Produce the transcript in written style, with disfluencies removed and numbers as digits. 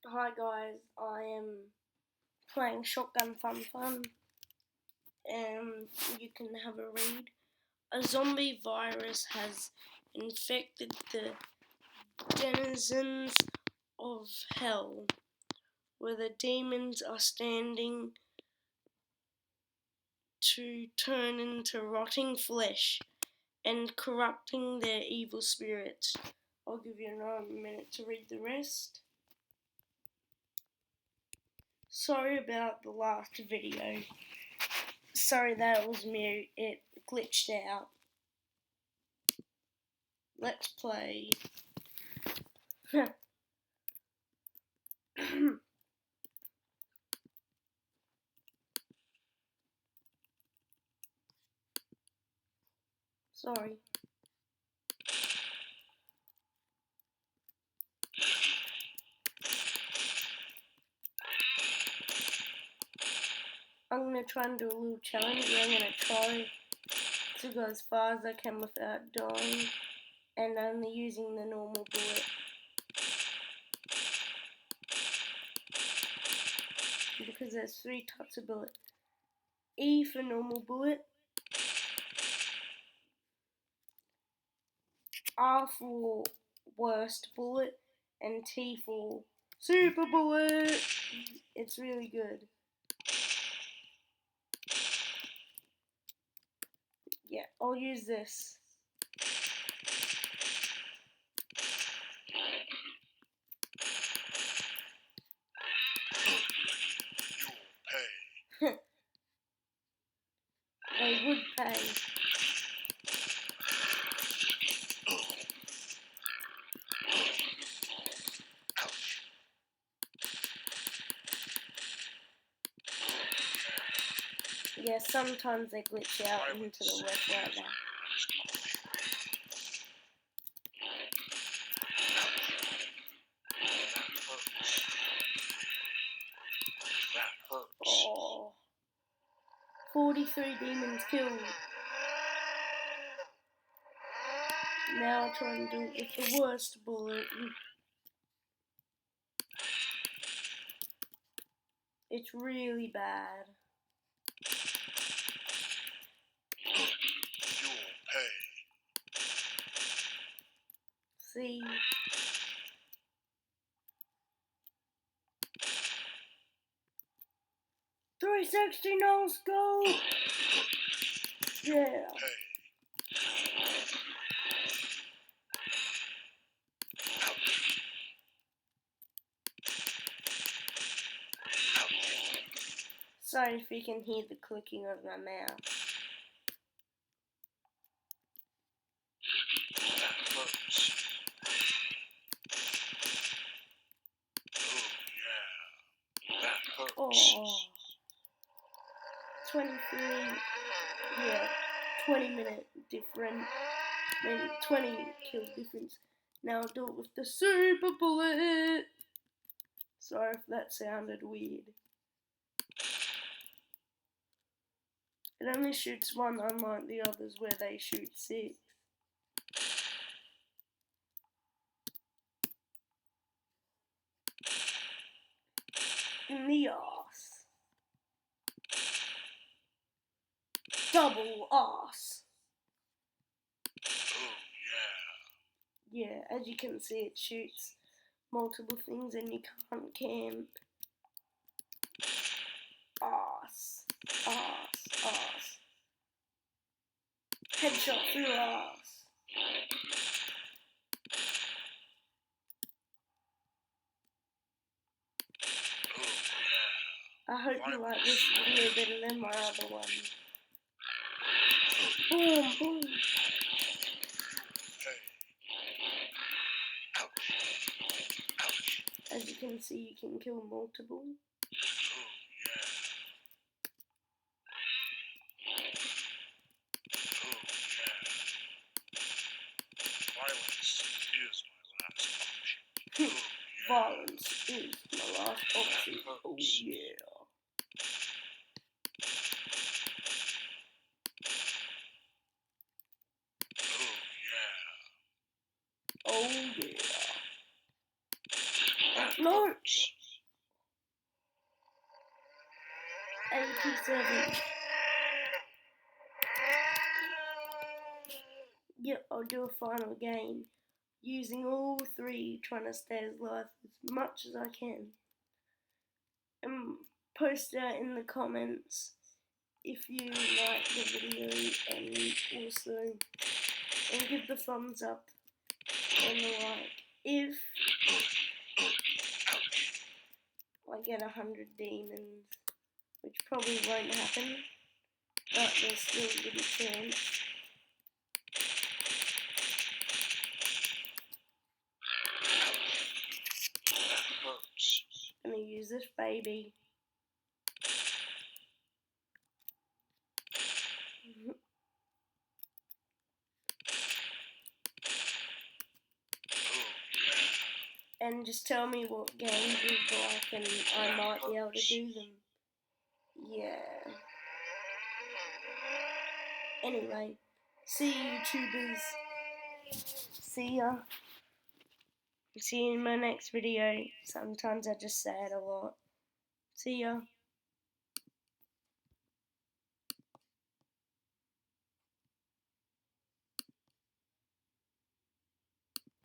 Hi guys, I am playing Shotgun Funfun, and you can have a read. A zombie virus has infected the denizens of hell, where the demons are standing to turn into rotting flesh and corrupting their evil spirits. I'll give you another minute to read the rest. Sorry about the last video. Sorry that it was me, it glitched out. Let's play. Sorry. I'm gonna try and do a little challenge where I'm gonna try to go as far as I can without dying and only using the normal bullet. Because there's 3 types of bullet. E for normal bullet, R for worst bullet, and T for super bullet. It's really good. Yeah, I'll use this. You'll pay. They would pay. Yeah, sometimes they glitch out into the left like that. Oh, 43 demons killed. Now I'll try and do it with the worst bullet. It's really bad. You'll pay. See? $360 no scope! Yeah. Pay. Sorry if you can hear the clicking of my mouse. That hurts. Oh yeah. That hurts. Oh. 23, yeah, 20-minute difference, then 20 kill difference. Now I'll do it with the super bullet. Sorry if that sounded weird. It only shoots 1, unlike the others where they shoot 6. In the arse. Double arse. Oh yeah. Yeah, as you can see, it shoots multiple things and you can't camp. Arse. Arse. Arse. Headshot through arse. Oh yeah. I hope you like this video better than my other one. Boom, boom. Pay. Ouch. Ouch. As you can see, you can kill multiple. Oh yeah. Oh yeah. Violence is my last option. Oh yeah. Violence is my last option. Oh yeah. Oh yeah. Oh yeah. That No! hurts. 87. Yep, I'll do a final game using all three, trying to stay alive as much as I can. And post that in the comments if you like the video, and also give the thumbs up and the like if I get 100 demons, which probably won't happen, but there's still a little chance. Hurts. I'm gonna use this baby. And just tell me what games you'd like and I might be able to do them. Yeah. Anyway, see you YouTubers. See ya. See you in my next video. Sometimes I just say it a lot. See ya.